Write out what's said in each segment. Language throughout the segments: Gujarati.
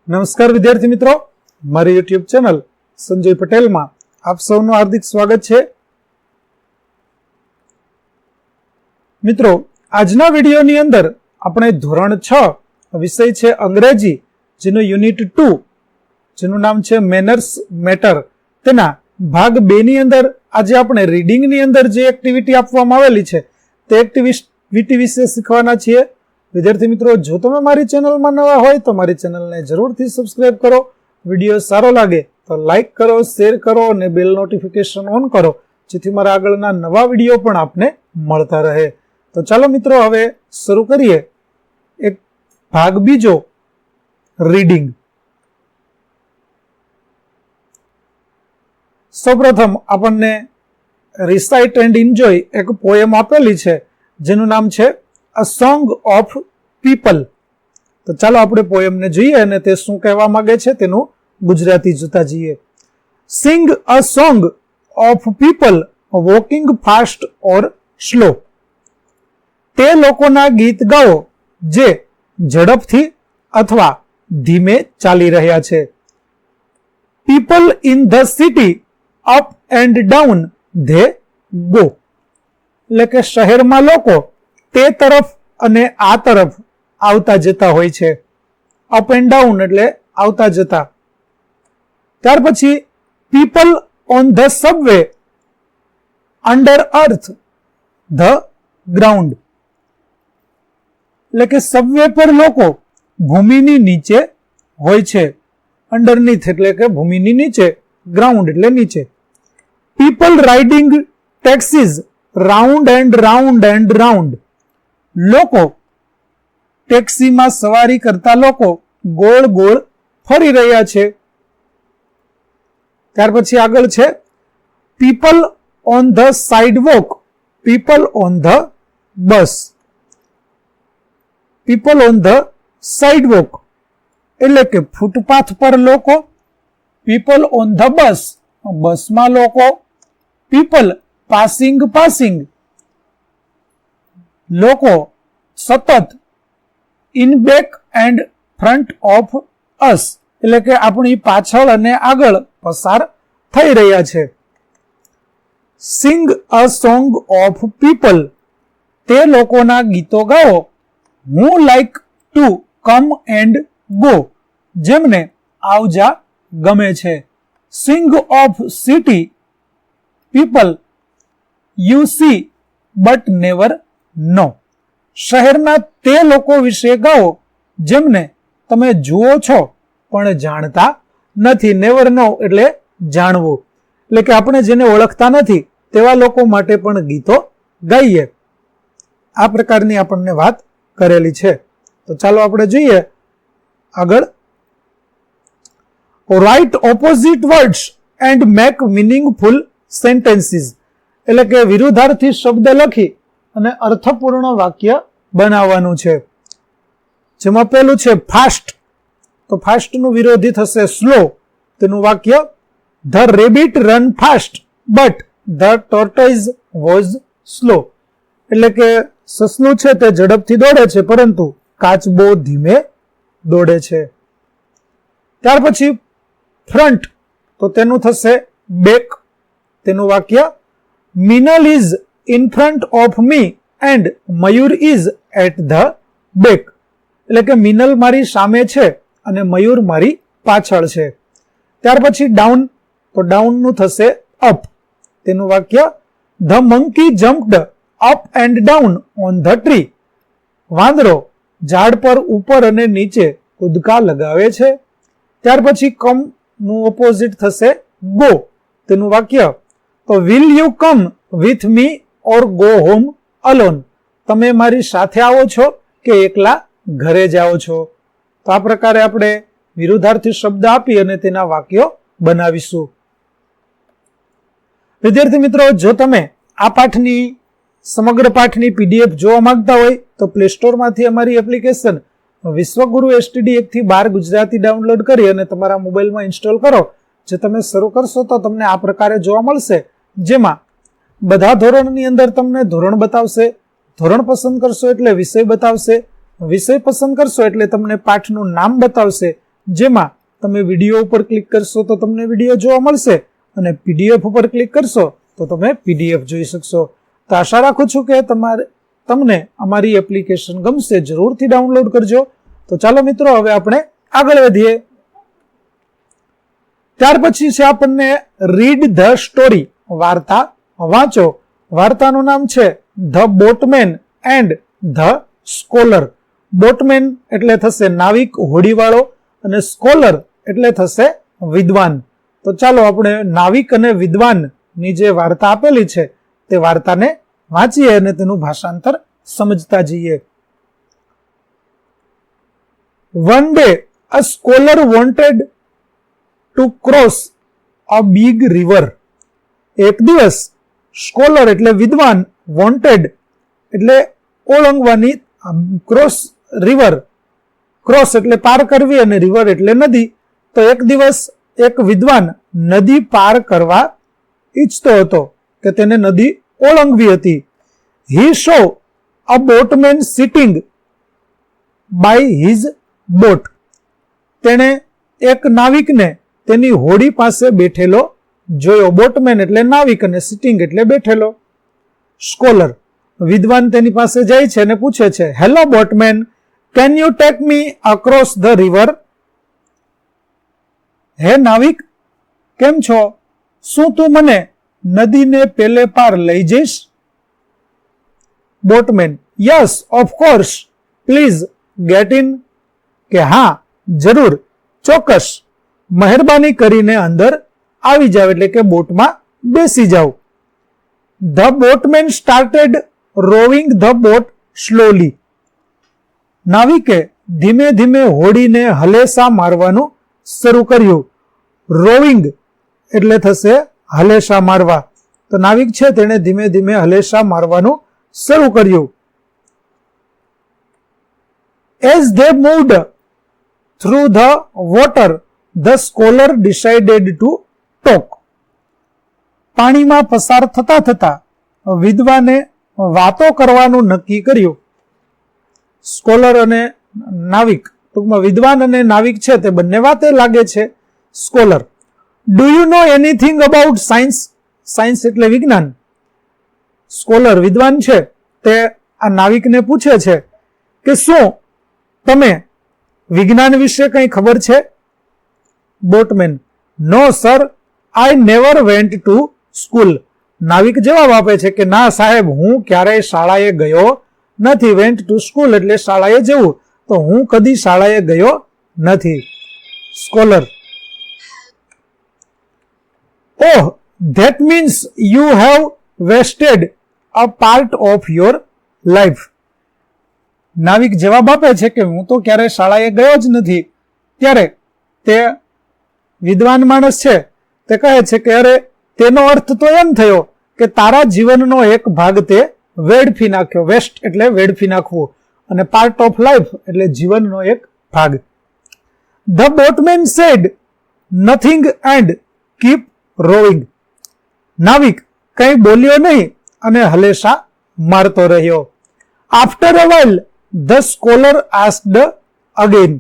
નમસ્કાર વિદ્યાર્થી મિત્રો, મારી યુટ્યુબ ચેનલ સંજય પટેલમાં આપ સૌનું હાર્દિક સ્વાગત છે. મિત્રો, આજના વિડીયોની અંદર આપણે ધોરણ 6 વિષય છે અંગ્રેજી, જેનું યુનિટ 2 જેનું નામ છે મેનર્સ મેટર, તેના ભાગ 2 ની અંદર આજે આપણે રીડિંગની અંદર જે એક્ટિવિટી આપવામાં આવેલી છે તે એક્ટિવિટી વિશે શીખવાના છીએ. વિદ્યાર્થી મિત્રો, જો તમે મારી ચેનલમાં નવા હોય તો મારી ચેનલને જરૂરથી સબસ્ક્રાઇબ કરો. વિડીયો સારો લાગે તો લાઇક કરો, શેર કરો અને બેલ નોટિફિકેશન ઓન કરો, જેથી મારા આગળના નવા વિડીયો પણ આપને મળતા રહે. તો ચાલો મિત્રો, હવે શરૂ કરીએ એક ભાગ બીજો, રીડિંગ. સૌપ્રથમ આપણને રિસાઇટ એન્ડ એન્જોય એક પોએમ આપેલી છે જેનું નામ છે અ સોંગ ઓફ પીપલ. તો ચાલો આપણે પોએમને જોઈએ અને તે શું કહેવા માંગે છે તેનું ગુજરાતી જોતા જઈએ. Sing a song of people walking fast or slow. તે લોકોના ગીત ગાઓ જે ઝડપથી અથવા ધીમે ચાલી રહ્યા છે. People in the city up and down they go. એટલે કે શહેરમાં લોકો તે તરફ અને આ તરફ આવતા જતા હોય છે. અપ એન્ડ ડાઉન એટલે આવતા જતા. ત્યાર પછી people on the Subway under earth the ground. એટલે કે સબવે પર લોકો ભૂમિની નીચે હોય છે. અંડરનીથ એટલે કે ભૂમિની નીચે, ગ્રાઉન્ડ એટલે નીચે. People riding taxis round and round and round. લોકો ટેક્સીમાં સવારી કરતા લોકો ગોળ ગોળ ફરી રહ્યા છે. ત્યાર પછી આગળ છે people on the sidewalk, people on the bus. People on the sidewalk એટલે કે ફૂટપાથ પર લોકો. પીપલ ઓન ધ બસ, બસમાં લોકો. પીપલ પાસિંગ પાસિંગ, લોકો સતત in back and front of us એટલે કે આપણી પાછળ અને આગળ પસાર થઈ રહ્યા છે. Sing a song of people. તે લોકોના ગીતો ગાઓ હું like to come and go, જેમને આવજા ગમે છે. Sing of city people you see but never know. શહેરના તે લોકો વિશે ગાઓ જેમને તમે જુઓ છો પણ જાણતા નથી. નેવર નો એટલે જાણવું, એટલે કે આપણે જેને ઓળખતા નથી તેવા લોકો માટે પણ ગીતો ગાઈએ. આ પ્રકારની આપણને વાત કરેલી છે. તો ચાલો આપણે જોઈએ આગળ. Write opposite words and make meaningful sentences. એટલે કે વિરુદ્ધાર્થી શબ્દ લખી અને અર્થપૂર્ણ વાક્ય બનાવવાનું છે. જેમાં પહેલું છે ફાસ્ટ. તો ફાસ્ટ નું વિરોધી થશે સ્લો. તેનું વાક્ય the rabbit run fast but the tortoise was slow. એટલે કે સસલું છે તે ઝડપથી દોડે છે પરંતુ કાચબો ધીમે દોડે છે. ત્યાર પછી ફ્રન્ટ. તો તેનું થશે બેક. તેનું વાક્ય Minal is in front of me and Mayur is at the back. એટલે કે મિનલ મારી સામે છે અને મયુર મારી પાછળ છે. ત્યાર પછી ડાઉન. તો ડાઉન નું થશે અપ. તેનું વાક્ય the monkey jumped up and down on the tree. વાંદરો ઝાડ પર ઉપર અને નીચે કૂદકા લગાવે છે. ત્યાર પછી કમ નું ઓપોઝિટ થશે ગો. તેનું વાક્ય તો will you come with me or go home alone. તમે મારી સાથે આવો છો કે એકલા ઘરે જાઓ છો. તો આ પ્રકારે આપણે વિરુદ્ધાર્થી શબ્દ આપી અને તેના વાક્યો બનાવીશું. વિદ્યાર્થી મિત્રો, જો તમે આ પાઠની સમગ્ર પાઠની પીડીએફ જોવા માંગતા હોય તો પ્લે સ્ટોરમાંથી અમારી એપ્લિકેશન વિશ્વગુરુ એસટીડી 1 થી 12 ગુજરાતી ડાઉનલોડ કરી અને તમારા મોબાઈલમાં ઇન્સ્ટોલ કરો. જે તમે શરૂ કરશો તો તમને આ પ્રકારે જોવા મળશે, જેમાં બધા ધોરણની અંદર તમને ધોરણ બતાવશે. ધોરણ પસંદ કરશો એટલે વિષય બતાવશે. વિષય પસંદ કરશો એટલે તમને પાઠનું નામ બતાવશે. જેમાં તમે વિડીયો ઉપર ક્લિક કરશો તો તમને વિડીયો જોવા મળશે અને પીડીએફ ઉપર ક્લિક કરશો તો તમે પીડીએફ જોઈ શકશો. તો આશા રાખું છું કે તમને અમારી એપ્લિકેશન ગમશે. જરૂરથી ડાઉનલોડ કરજો. તો ચાલો મિત્રો, હવે આપણે આગળ વધીએ. ત્યાર પછી છે આપણને રીડ ધ સ્ટોરી, વાર્તા વાંચો. વાર્તાનું નામ છે the boatman and the scholar. Boatmen એટલે થશે નાવિક, હોડીવાળો, અને સ્કોલર એટલે થશે વિદ્વાન. તો ચાલો આપણે નાવિક અને વિદ્વાનની જે વાર્તા આપેલી છે તે વાર્તાને વાંચીએ અને તેનું ભાષાંતર સમજતા જઈએ. One day a scholar wanted to cross a big river. એક દિવસ સ્કોલર એટલે વિદ્વાન, વોન્ટેડ એટલે ઓળંગવાની, ક્રોસ રિવર, ક્રોસ એટલે પાર કરવી અને રિવર એટલે નદી. તો એક દિવસ એક વિદ્વાન નદી પાર કરવા ઈચ્છતો હતો કે તેને નદી ઓળંગવી હતી. He saw a boatman sitting by his boat. તેણે એક નાવિકને તેની હોડી પાસે બેઠેલો જોયો. બોટમેન એટલે નાવિક અને સિટિંગ એટલે બેઠેલો. સ્કોલર વિદ્વાન તેની પાસે જાય છે અને પૂછે છે, hello boatmen, can you take me across the river? હે નાવિક, કેમ છો? શું તું મને નદીને પેલે પાર લઈ જઈશ? Boatmen, yes of course, please get in. કે હા, જરૂર, ચોક્કસ, મહેરબાની કરીને અંદર આવી જાવ, એટલે કે બોટમાં બેસી જાવ. The boatman started rowing the boat slowly. નાવિકે ધીમે ધીમે હોડીને હલેસા મારવાનું શરૂ કર્યું. રોવિંગ એટલે થશે હલેસા મારવા. તો નાવિક છે તેણે ધીમે ધીમે હલેસા મારવાનું શરૂ કર્યું. As they moved through the water, the scholar decided to talk. પાણીમાં પસાર થતા થતા વિદ્વાને વાતો કરવાનું નક્કી કર્યું. સ્કોલર અને નાવિક, ટૂંકમાં વિદ્વાન અને નાવિક છે તે બંને વાતે લાગે છે. Scholar, do you no anything about science? Science એટલે વિજ્ઞાન. સ્કોલર વિદ્વાન છે તે આ નાવિકને પૂછે છે કે શું તમે વિજ્ઞાન વિશે કંઈ ખબર છે? Boatman, no sir, I never went to school. નાવિક જવાબ આપે છે કે ના સાહેબ, હું ક્યારેય શાળાએ ગયો નથી. વેન્ટ ટુ સ્કૂલ એટલે શાળાએ જવું, તો હું કદી શાળાએ ગયો નથી. Scholar, oh, that means you have wasted a part of your life. નાવિક જવાબ આપે છે કે હું તો ક્યારે શાળાએ ગયો જ નથી. ત્યારે તે વિદ્વાન માણસ છે તે કહે છે કે અરે, તેનો અર્થ તો એમ થયો કે તારા જીવનનો એક ભાગ તે વેડફી નાખ્યો. વેસ્ટ એટલે વેડફી નાખવું, અને પાર્ટ ઓફ લાઈફ એટલે જીવનનો એક ભાગ. The boatman said nothing and keep rowing. નાવિક કંઈ બોલ્યો નહીં અને હલેસા મારતો રહ્યો. After a while the scholar asked again.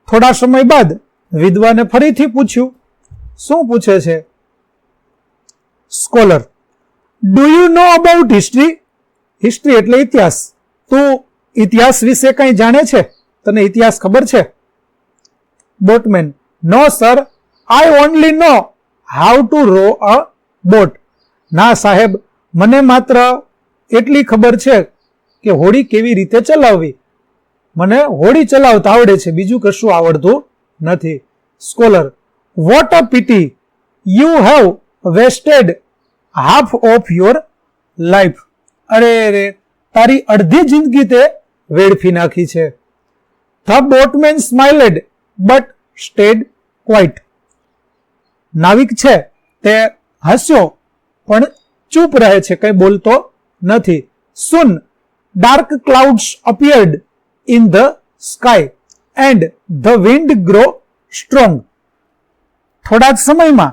થોડા સમય બાદ વિદ્વાને ફરીથી પૂછ્યું. શું પૂછે છે? Scholar, do you know about history? History એટલે ઇતિહાસ. તું ઇતિહાસ વિશે કંઈ જાણે છે? તને ઇતિહાસ ખબર છે? Boatman, no sir, I only know how to row a boat. ના સાહેબ, મને માત્ર એટલી ખબર છે કે હોડી કેવી રીતે ચલાવવી. મને હોડી ચલાવતા આવડે છે, બીજું કશું આવડતું નથી. Scholar, what a pity, you have wasted half of your life. અરે રે, તારી અડધી જિંદગી તે વેડફી નાખી છે. The boatman smiled but stayed quiet. નાવિક છે તે હસ્યો પણ ચૂપ રહે છે, કંઈ બોલતો નથી. સુન dark clouds appeared in the sky and the wind grew strong. થોડા જ સમયમાં,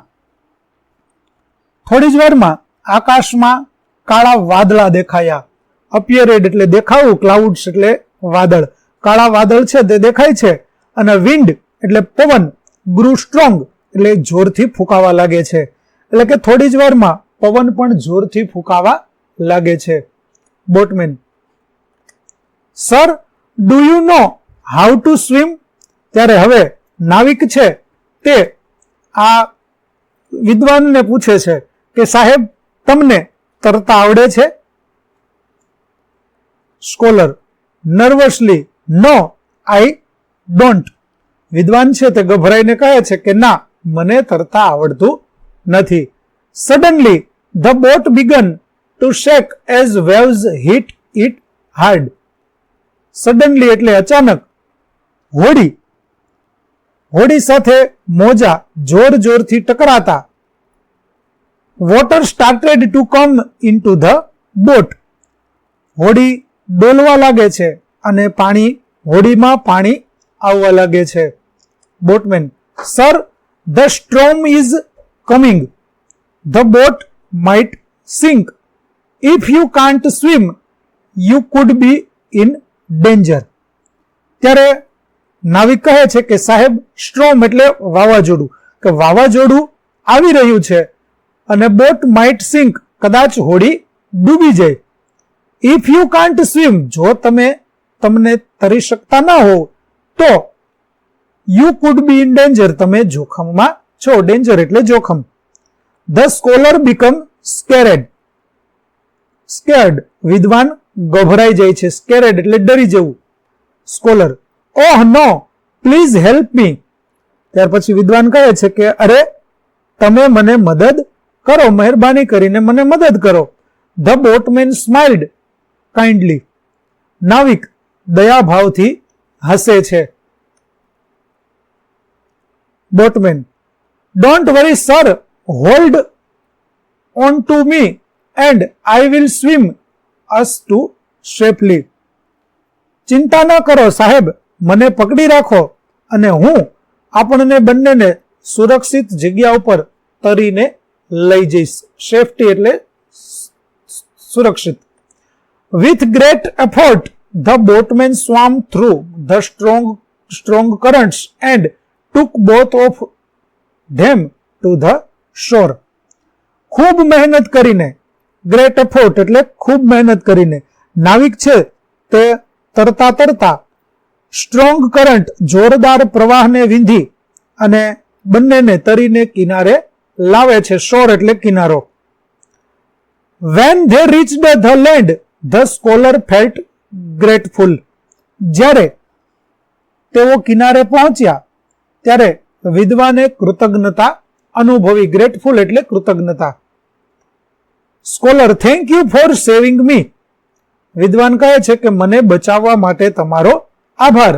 થોડી જ વારમાં આકાશમાં કાળા વાદળા દેખાયા. અપિયરેડ એટલે દેખાવું, ક્લાઉડ્સ એટલે વાદળ. કાળા વાદળ છે તે દેખાય છે, અને વિન્ડ એટલે પવન ગ્રુ સ્ટ્રોંગ એટલે જોરથી ફૂંકાવા લાગે છે. એટલે કે થોડી જ વારમાં પવન પણ જોરથી ફૂંકાવા લાગે છે. Boatman, sir do you no how to swim? ત્યારે હવે નાવિક છે તે આ વિદ્વાનને પૂછે છે કે સાહેબ તમને તરતા આવડે છે? Scholar nervously, no I don't. વિદ્વાન છે તે ગભરાઈને કહે છે કે ના, મને તરતા આવડતું નથી. Suddenly the boat began to shake as waves hit it hard. Suddenly એટલે અચાનક હોડી સાથે મોજા જોર જોરથી ટકરાતા water started to come into the boat. હોડી ડોલવા લાગે છે અને હોડીમાં પાણી આવવા લાગે છે. Boatman, sir the storm is coming, the boat might sink, if you can't swim you could be in danger. ત્યારે નાવિક કહે છે કે સાહેબ સ્ટ્રોમ એટલે વાવાઝોડું, કે વાવાઝોડું આવી રહ્યું છે અને બોટ માઇટ સિંક કદાચ હોડી ડૂબી જાય. ઇફ યુ કાન્ટ સ્વિમ જો તમને તરી શકતા ના હો તો you could be in danger તમે જોખમમાં છો. ડેન્જર એટલે જોખમ. ધ સ્કોલર બીકમ સ્કેર્ડ વિદ્વાન ગભરાઈ જાય છે. સ્કેરેડ એટલે ડરી જવું. Scholar, oh no please help me. ત્યાર પછી વિદ્વાન કહે છે કે અરે તમે મને મદદ કરો, મહેરબાની કરીને મને મદદ કરો. The boatman smiled kindly. નાવિક દયાભાવથી હસે છે. Boatman, don't worry sir, hold on to me and I will swim us to safely. ચિંતા ન કરો સાહેબ, મને પકડી રાખો અને હું આપણને બંનેને સુરક્ષિત જગ્યા ઉપર તરીને લઈ જઈશ. સેફટી એટલે સુરક્ષિત. With great effort the boatman swam through the strong currents and took both of them to the shore. ખૂબ મહેનત કરીને, ગ્રેટ એફર્ટ એટલે ખૂબ મહેનત કરીને નાવિક છે તે તરતા સ્ટ્રોંગ કરંટ જોરદાર પ્રવાહને વિંધી અને બંનેને તરીને કિનારે લાવે છે. શોર એટલે કિનારો. When they reached the land the scholar felt grateful. જ્યારે તેઓ કિનારે પહોંચ્યા ત્યારે વિદ્વાને કૃતજ્ઞતા અનુભવી. ગ્રેટફુલ એટલે કૃતજ્ઞતા. Scholar, thank you for saving me. વિદ્વાન કહે છે કે મને બચાવવા માટે તમારો આભાર.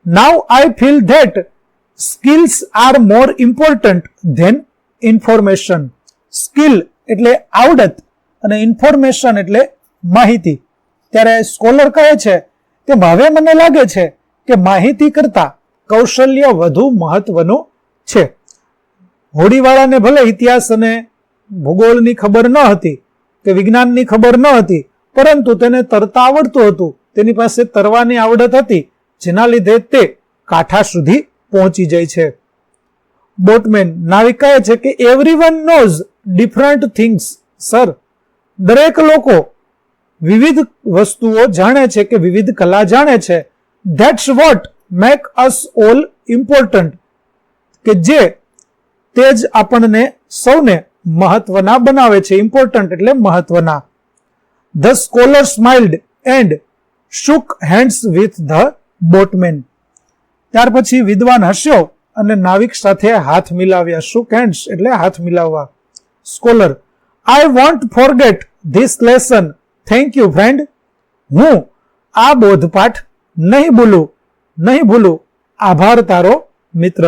Now I feel that skills are more important than information. Skill એટલે આવડત અને ઇન્ફોર્મેશન એટલે માહિતી. ત્યારે સ્કોલર કહે છે કે હવે મને લાગે છે કે માહિતી કરતા કૌશલ્ય વધુ મહત્વનું છે. હોડીવાળાને ભલે ઇતિહાસ અને ભૂગોળની ખબર ન હતી કે વિજ્ઞાનની ખબર ન હતી, પરંતુ તેને તરતા આવડતું હતું. તેની પાસે તરવાની આવડત હતી, જેના લીધે તે કાંઠા સુધી પહોંચી જાય છે. બોટમેન, નાવિક કહે છે કે everyone knows different things sir. દરેક લોકો વિવિધ વસ્તુઓ જાણે છે કે વિવિધ કલા જાણે છે. That's vote make us all important. કે તે જ આપણને સૌને મહત્વના બનાવે છે. ઇમ્પોર્ટન્ટ એટલે મહત્વના. The scholar smiled and shook hands with the boatman. ત્યાર પછી વિદ્વાન હસ્યો અને નાવિક સાથે હાથ મિલાવ્યા. shook hands એટલે હાથ મિલાવવા. Scholar, I won't forget this lesson, thank you friend. હું આ બોધપાઠ નહીં ભૂલું, આભાર તારો મિત્ર.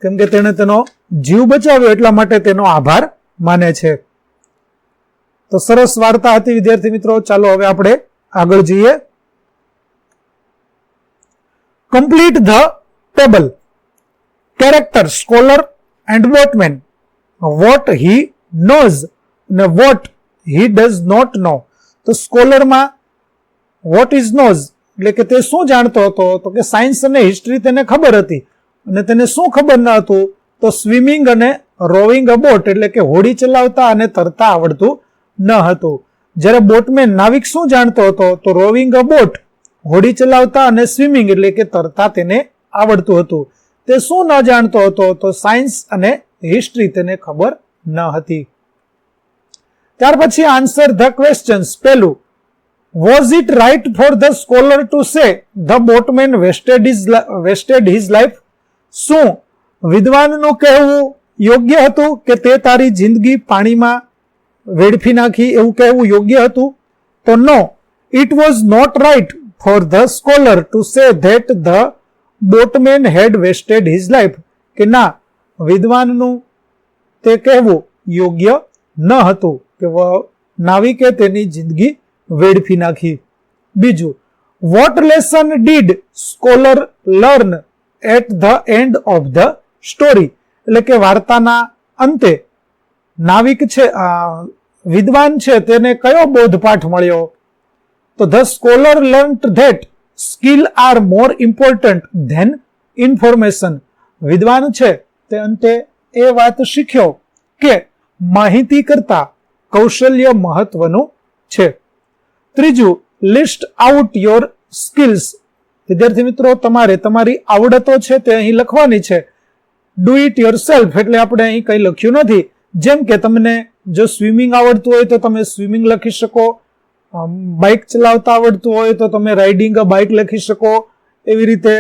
કેમ કે તેણે તેનો જીવ બચાવ્યો એટલા માટે તેનો આભાર માને છે. તો સરસ વાર્તા હતી વિદ્યાર્થી મિત્રો. ચાલો હવે આપણે આગળ જઈએ. Complete the table. Character scholar and boatman. What he knows and what he does not know. તો સ્કોલરમાં what is knows એટલે કે તે શું જાણતો હતો, તો કે સાયન્સ અને હિસ્ટ્રી તેને ખબર હતી, અને તેને શું ખબર ન હતું? તો સ્વિમિંગ અને રોવિંગ અ બોટ એટલે કે હોડી ચલાવતા અને તરતા આવડતું ન હતું. જ્યારે બોટમેન નાવિક શું જાણતો હતો? તો રોવિંગ અ બોટ હોડી ચલાવતા અને સ્વિમિંગ એટલે કે તરતા તેને આવડતું હતું. તે શું ન જાણતો હતો? તો સાયન્સ અને હિસ્ટ્રી તેને ખબર ન હતી. ત્યાર પછી આન્સર ધ ક્વેશ્ચન્સ. પહેલું, was it right for the scholar to say the boatman wasted his life? શું વિદ્વાનનું કહેવું યોગ્ય હતું કે તે તારી જિંદગી પાણીમાં વેડફી નાખી એવું કહેવું યોગ્ય હતું? તો no, it was not right for the scholar to say that the boatman had wasted his life. કે ના, વિદ્વાનનું તે કહેવું યોગ્ય ન હતું કે નાવિકે તેની જિંદગી વેડફી નાખી. બીજું, what lesson did scholar learn at the end of the story? એટલે કે વાર્તાના અંતે નાવિક છે, વિદ્વાન છે, તેને કયો બોધપાઠ મળ્યો? તો the scholar learnt that skill are more important than information. વિદ્વાન છે તે અંતે એ વાત શીખ્યો કે માહિતી કરતા કૌશલ્ય મહત્વનું છે. ત્રીજું, લિસ્ટ આઉટ યોર સ્કિલ્સ. વિદ્યાર્થી મિત્રો, તમારે તમારી આવડતો છે તે અહીં લખવાની છે. ડુ ઇટ યોર સેલ્ફ એટલે આપણે અહીં કંઈ લખ્યું નથી. જેમ કે તમને જો સ્વિમિંગ આવડતું હોય તો તમે સ્વિમિંગ લખી શકો, બાઇક ચલાવતા આવડતું હોય તો તમે રાઇડિંગ અ બાઇક લખી શકો. એવી રીતે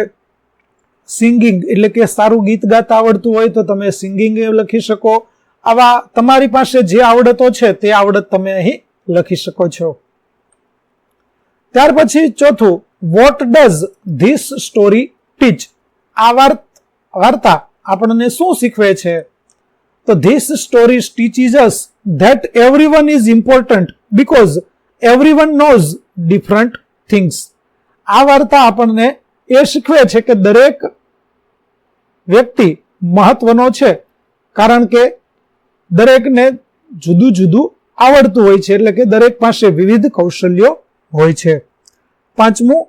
સિંગિંગ એટલે કે સારું ગીત ગાતા આવડતું હોય તો તમે સિંગિંગ લખી શકો. આવા તમારી પાસે જે આવડતો છે તે આવડત તમે અહીં લખી શકો છો. ત્યાર પછી ચોથું, what does this story teach? આ વાર્તા આપણને શું શીખવે છે? તો this story teaches us that everyone is important because everyone knows different things. આ વાર્તા આપણને એ શીખવે છે કે દરેક વ્યક્તિ મહત્વનો છે કારણ કે દરેકને જુદું જુદું આવડતું હોય છે, એટલે કે દરેક પાસે વિવિધ કૌશલ્યો હોય છે. પાંચમું,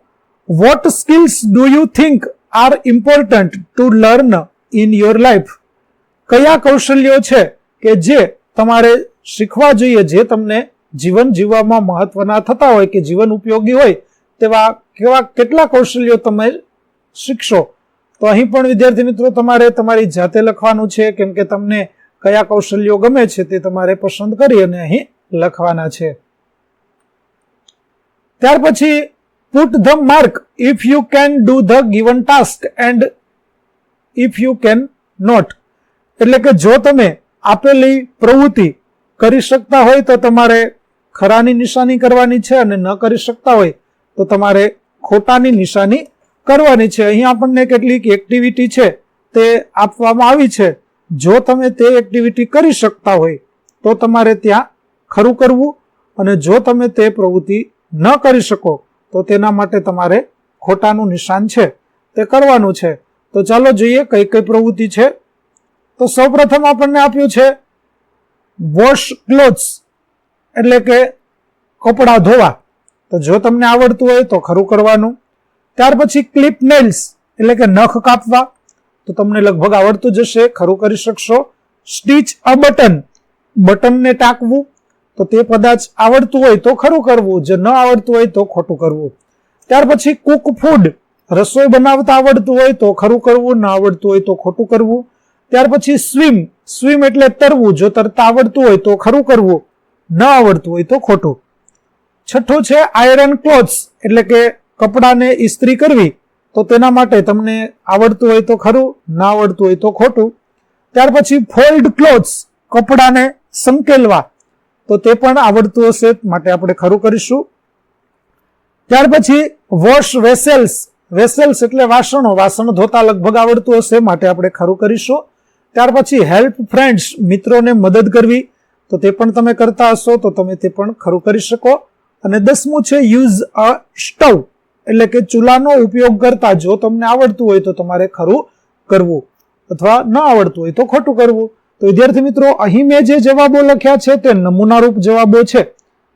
what skills do you think are important to learn in your life? કયા કૌશલ્યો છે કે જે તમારે શીખવા જોઈએ, જે તમને જીવન જીવવામાં મહત્વના થતા હોય કે જીવન ઉપયોગી હોય તેવા કેટલા કૌશલ્યો તમે શીખશો? તો અહીં પણ વિદ્યાર્થી મિત્રો તમારે તમારી જાતે લખવાનું છે, કેમ કે તમને કયા કૌશલ્યો ગમે છે તે તમારે પસંદ કરી અને અહીં લખવાના છે. ત્યાર પછી put the mark if you can do the given task and if you can not. એટલે કે જો તમે આપેલી પ્રવૃત્તિ કરી શકતા હોય તો તમારે ખરાની નિશાની કરવાની છે અને ન કરી શકતા હોય તો તમારે ખોટાની નિશાની કરવાની છે. અહીં આપણને કેટલીક એક્ટિવિટી છે તે આપવામાં આવી છે. જો તમે તે એક્ટિવિટી કરી શકતા હોય તો તમારે ત્યાં ખરું કરવું, અને જો તમે તે પ્રવૃત્તિ ન કરી શકો તો તેના માટે તમારે ખોટાનું નિશાન છે તે કરવાનું છે. તો ચાલો જોઈએ કઈ કઈ પ્રવૃત્તિ છે. તો સૌપ્રથમ આપણને આપ્યું છે વોશ ક્લોથ્સ એટલે કે કપડાં ધોવા. તો જો તમને આવડતું હોય તો ખરું કરવાનું. ત્યાર પછી ક્લિપ નેલ્સ એટલે કે નખ કાપવા, તો તમને લગભગ આવડતું જ હશે, ખરું કરી શકશો. સ્ટીચ અ બટન, બટનને ટાંકવું, તો તે કદાચ આવડતું હોય તો ખરું કરવું, જો ન આવડતું હોય તો ખોટું કરવું. ત્યાર પછી કુક ફૂડ, રસોઈ બનાવતા આવડતું હોય તો ખરું કરવું, ન આવડતું હોય તો ખોટું કરવું. ત્યાર પછી સ્વિમ, સ્વિમ એટલે તરવું, જો તરતા આવડતું હોય તો ખરું કરવું, ન આવડતું હોય તો ખોટું. છઠ્ઠું છે આયરન ક્લોથ્સ એટલે કે કપડાને ઇસ્ત્રી કરવી, તો તેના માટે તમને આવડતું હોય તો ખરું, ના આવડતું હોય તો ખોટું. ત્યાર પછી ફોલ્ડ ક્લોથ્સ, કપડાને સંકેલવા, તો તે પણ આવડતું હશે માટે આપણે ખરું કરીશું. ત્યાર પછી વોશ વેસલ્સ, વેસલ્સ એટલે વાસણો, વાસણ ધોતા લગભગ આવડતું હશે માટે આપણે ખરું કરીશું. ત્યાર પછી હેલ્પ ફ્રેન્ડ્સ, મિત્રોને મદદ કરવી, તો તે પણ તમે કરતા હશો તો તમે તે પણ ખરું કરી શકો. અને 10મું છે યુઝ અ સ્ટવ એટલે કે ચૂલાનો ઉપયોગ કરતા જો તમને આવડતું હોય તો તમારે ખરું કરવું, અથવા ન આવડતું હોય તો ખોટું કરવું. તો વિદ્યાર્થી મિત્રો, અહીં મેં જે જવાબો લખ્યા છે તે નમૂનારૂપ જવાબો છે.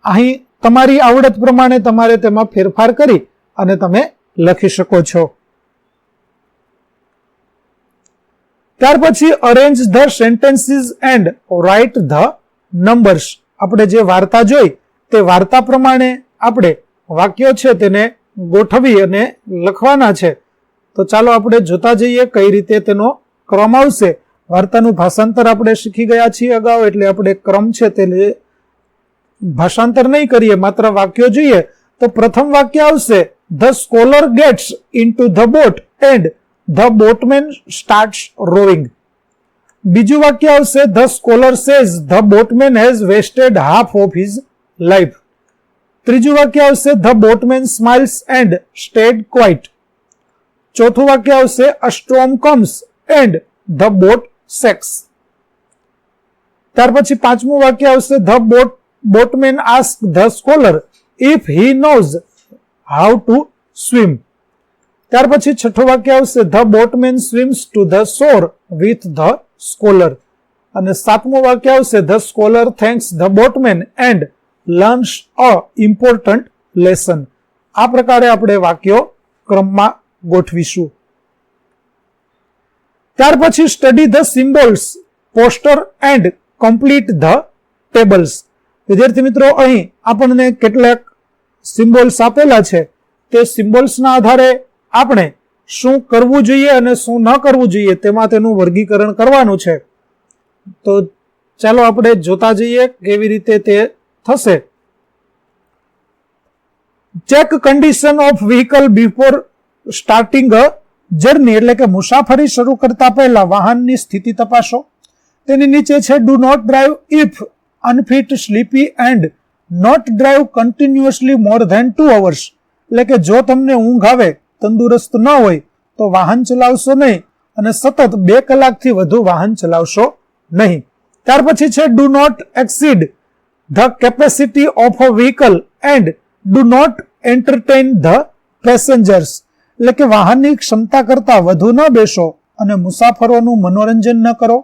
અહીં તમારી આવડત પ્રમાણે તમારે તેમાં ફેરફાર કરી અને તમે લખી શકો છો. ત્યાર પછી arrange the sentences and write the numbers. આપણે જે વાર્તા જોઈ તે વાર્તા પ્રમાણે આપણે વાક્યો છે તેને ગોઠવી અને લખવાના છે. તો ચાલો આપણે જોતા જઈએ કઈ રીતે તેનો ક્રમ આવશે. વાર્તાનું ભાષાંતર આપણે શીખી ગયા છીએ અગાઉ, એટલે આપણે ક્રમ છે તે ભાષાંતર નહીં કરીએ, માત્ર વાક્યો જોઈએ. તો પ્રથમ વાક્ય આવશે, the scholar gets into the boat and the boatman starts rowing. બીજું વાક્ય આવશે, the scholar says the boatman has wasted half of his life. ત્રીજું વાક્ય આવશે, the boatman smiles and stayed quiet. ચોથું વાક્ય આવશે, a storm comes and the boat shakes. ત્યાર પછી પાંચમું વાક્ય આવશે, the boatman ask the scholar if he knows how to swim. ત્યાર પછી છઠ્ઠું વાક્ય આવશે, the boatmen swims to the shore with the scholar. અને સાતમું વાક્ય આવશે, the scholar thanks the boatman and learns a important lesson. આ પ્રકારે આપણે વાક્યો ક્રમમાં ગોઠવીશું. ત્યાર પછી study the symbols, poster and complete the tables. વિદ્યાર્થી મિત્રો, અહીં આપણને કેટલાક સિમ્બોલ્સ આપેલા છે. તે સિમ્બોલ્સના આધારે આપણે શું કરવું જોઈએ અને શું ન કરવું જોઈએ તેમાં તેનું વર્ગીકરણ કરવાનું છે. તો ચાલો આપણે જોતા જઈએ કેવી રીતે તે થશે. Check condition of vehicle before starting a journey, એટલે કે મુસાફરી શરૂ કરતા પહેલા વાહનની સ્થિતિ તપાસો. તેની નીચે છે, do not drive if unfit, sleepy and not drive continuously more than 2 hours. એટલે કે જો તમને ઊંઘ આવે, તંદુરસ્ત ન હોય તો વાહન ચલાવશો નહીં અને સતત 2 કલાકથી વધુ વાહન ચલાવશો નહીં. ત્યાર પછી છે, do not exceed the capacity of a vehicle and do not entertain the passengers. એટલે કે વાહનની ક્ષમતા કરતા વધુ ન બેસો અને મુસાફરોનું મનોરંજન ન કરો.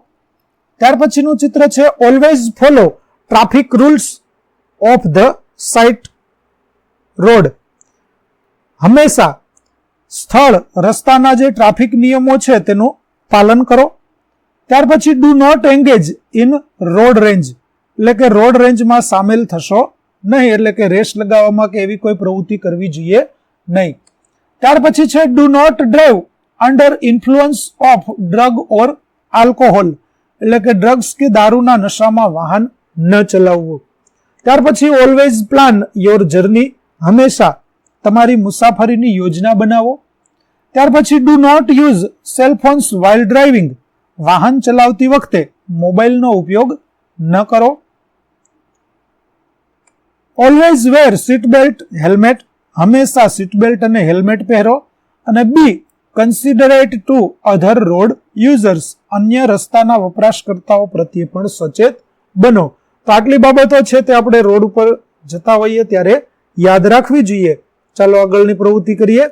ત્યાર પછીનું ચિત્ર છે, always follow traffic rules of the site road. હંમેશા સ્થળ રસ્તાના જે ટ્રાફિક નિયમો છે તેનું પાલન કરો. ત્યાર પછી do not engage in road range, એટલે કે રોડ રેન્જમાં સામેલ થશો નહીં, એટલે કે રેસ લગાવવામાં કે એવી કોઈ પ્રવૃત્તિ કરવી જોઈએ નહીં. ત્યાર પછી છે, do not drive under influence of drug or alcohol, એટલે કે ડ્રગ્સ કે દારૂના નશામાં વાહન ન ચલાવવું. ત્યાર પછી ઓલવેઝ પ્લાન યોર જર્ની, હંમેશા તમારી મુસાફરીની યોજના બનાવો. ત્યાર પછી do not use cell phones while driving, વાહન ચલાવતી વખતે મોબાઈલનો ઉપયોગ ન કરો. Always wear seat belt helmet, હંમેશા સીટ બેલ્ટ અને હેલ્મેટ પહેરો. અને be considerate to other road users, અન્ય રસ્તાના વપરાશકર્તાઓ પ્રત્યે પણ સચેત બનો. તો આટલી બાબતો છે તે આપણે રોડ ઉપર જતા હોઈએ ત્યારે યાદ રાખવી જોઈએ. ચાલો આગળની પ્રવૃત્તિ કરીએ.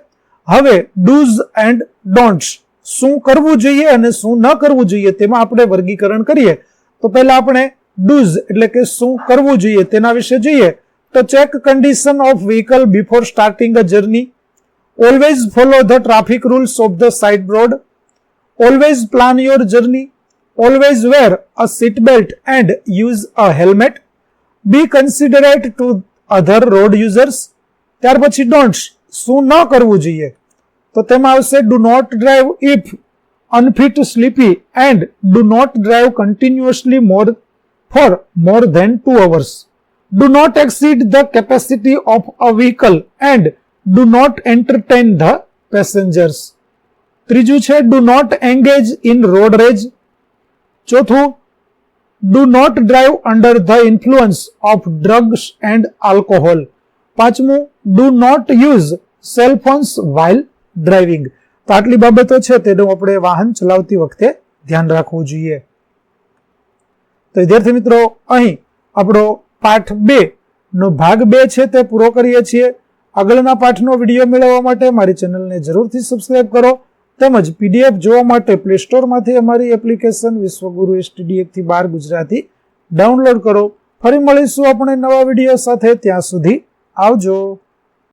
હવે ડૂઝ એન્ડ ડોન્ટ્સ, શું કરવું જોઈએ અને શું ન કરવું જોઈએ તેમાં આપણે વર્ગીકરણ કરીએ. તો પહેલા આપણે ડૂઝ એટલે કે શું કરવું જોઈએ તેના વિશે જોઈએ. તો check condition of vehicle before starting a journey, always follow the traffic rules of the side road, always plan your journey, always wear a seat belt and use a helmet, be considerate to other road users. ત્યાર પછી ડોન્ટ્સ, શું ન કરવું જોઈએ. તો તેમાં આવશે, do not drive if unfit, sleepy and do not drive continuously for more than 2 hours. Do not exceed the capacity of a vehicle and do not entertain the passengers. ત્રીજું છે, do not engage in road rage. ચોથું, do not drive under the influence of drugs and alcohol. પાંચમું, do not use cell phones while driving. તો આટલી બાબતો છે તેનું આપણે વાહન ચલાવતી વખતે ધ્યાન રાખવું જોઈએ. તો વિદ્યાર્થી મિત્રો, અહીં આપણો પાઠ 2 નો ભાગ 2 છે તે પૂરો કરીએ છીએ. આગળના પાઠનો વિડીયો મેળવવા માટે મારી ચેનલને જરૂરથી સબસ્ક્રાઇબ કરો. તેમજ પીડીએફ જોવા માટે પ્લે સ્ટોરમાંથી અમારી એપ્લિકેશન વિશ્વગુરુ STD 1-12 ગુજરાતી ડાઉનલોડ કરો. ફરી મળીશું આપણે નવા વિડીયો સાથે. ત્યાં સુધી આવજો.